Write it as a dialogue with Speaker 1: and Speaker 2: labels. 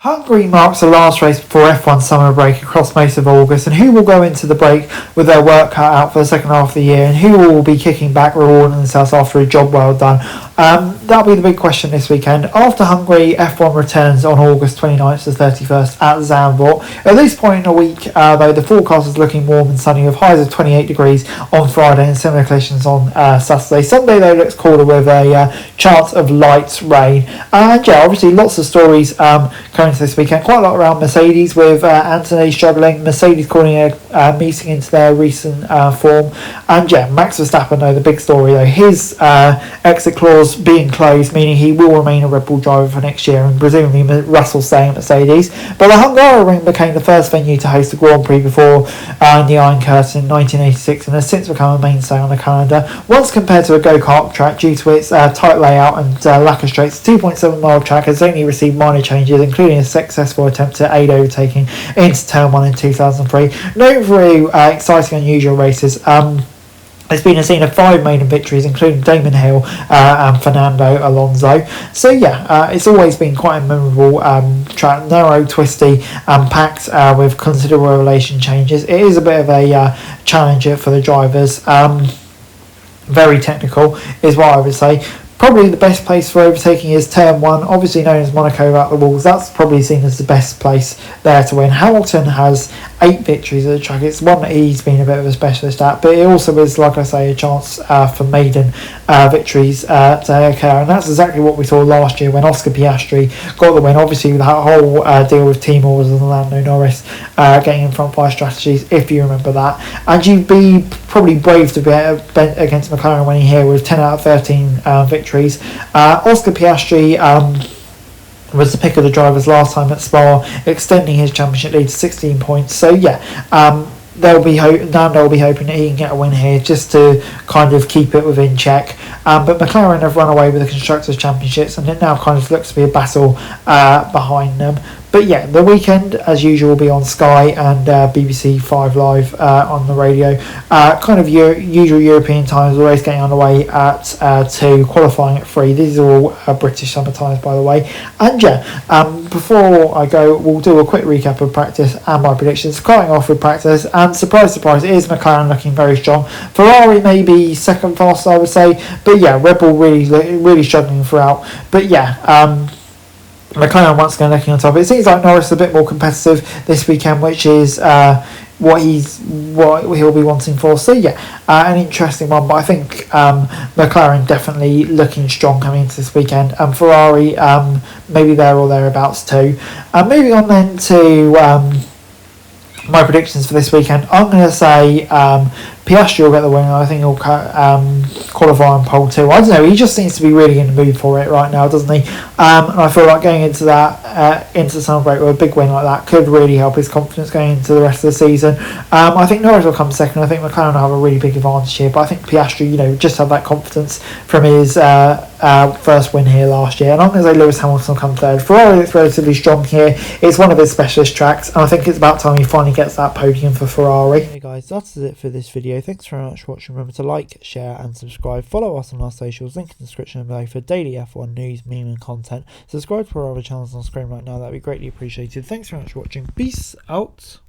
Speaker 1: Hungary marks the last race before F1 summer break across most of August, and who will go into the break with their work cut out for the second half of the year, and who will be kicking back, rewarding themselves after a job well done? That'll be the big question this weekend. After Hungary, F1 returns on August 29th to 31st at Zandvoort. At this point in the week, though, the forecast is looking warm and sunny with highs of 28 degrees on Friday and similar conditions on Saturday. Sunday, though, looks cooler with a chance of light rain. And yeah, obviously lots of stories coming to this weekend. Quite a lot around Mercedes with Anthony struggling. Mercedes calling a meeting into their recent form. And yeah, Max Verstappen, though, the big story, though, his exit clause being closed, meaning he will remain a Red Bull driver for next year, and presumably Russell staying at Mercedes. But the Hungaroring became the first venue to host a Grand Prix before the Iron Curtain in 1986, and has since become a mainstay on the calendar. Once compared to a go-kart track, due to its tight layout and lack of straights, the 2.7 mile track has only received minor changes, including a successful attempt at aid overtaking into Turn 1 in 2003. No very exciting, unusual races. There's been a scene of 5 maiden victories, including Damon Hill and Fernando Alonso. So yeah, it's always been quite a memorable track, narrow, twisty, and packed with considerable elevation changes. It is a bit of a challenger for the drivers. Very technical is what I would say. Probably the best place for overtaking is Turn 1, obviously known as Monaco without the walls. That's probably seen as the best place there to win. Hamilton has 8 victories at the track. It's one that he's been a bit of a specialist at, but it also is, like I say, a chance for maiden victories to occur, and that's exactly what we saw last year when Oscar Piastri got the win. Obviously, with that whole deal with team orders and Lando Norris getting in front by strategies, if you remember that. And you'd be probably brave to bet against McLaren winning here with 10 out of 13 victories. Oscar Piastri was the pick of the drivers last time at Spa, extending his championship lead to 16 points. So yeah, Nando will be hoping that he can get a win here just to kind of keep it within check. But McLaren have run away with the Constructors' Championships, and it now kind of looks to be a battle behind them. But yeah, the weekend, as usual, will be on Sky and BBC 5 Live on the radio. Kind of usual European times, always getting underway at 2, qualifying at 3. These are all British summer times, by the way. And yeah, before I go, we'll do a quick recap of practice and my predictions. Starting off with practice, and surprise, surprise, it is McLaren looking very strong. Ferrari maybe second fast, I would say. But yeah, Red Bull really struggling throughout. But yeah, McLaren once again looking on top. It seems like Norris is a bit more competitive this weekend, which is what he'll be wanting for. So yeah, an interesting one. But I think McLaren definitely looking strong coming into this weekend, and Ferrari maybe there or thereabouts too. Moving on then to my predictions for this weekend, I'm going to say Piastri will get the win. I think he'll qualify on pole 2. I don't know, he just seems to be really in the mood for it right now, doesn't he? And I feel like going into that into the summer break with a big win like that could really help his confidence going into the rest of the season. I think Norris will come second. I think McLaren will have a really big advantage here, but I think Piastri, just have that confidence from his first win here last year. And I'm going to say Lewis Hamilton will come third. Ferrari looks relatively strong here. It's one of his specialist tracks, and I think it's about time he finally gets that podium for Ferrari. Hey guys, that's it for this video. Thanks very much for watching. Remember to like, share and subscribe. Follow us on our socials, link in the description below for daily F1 news, meme and content. Subscribe to our other channels on screen right now, that'd be greatly appreciated. Thanks very much for watching. Peace out.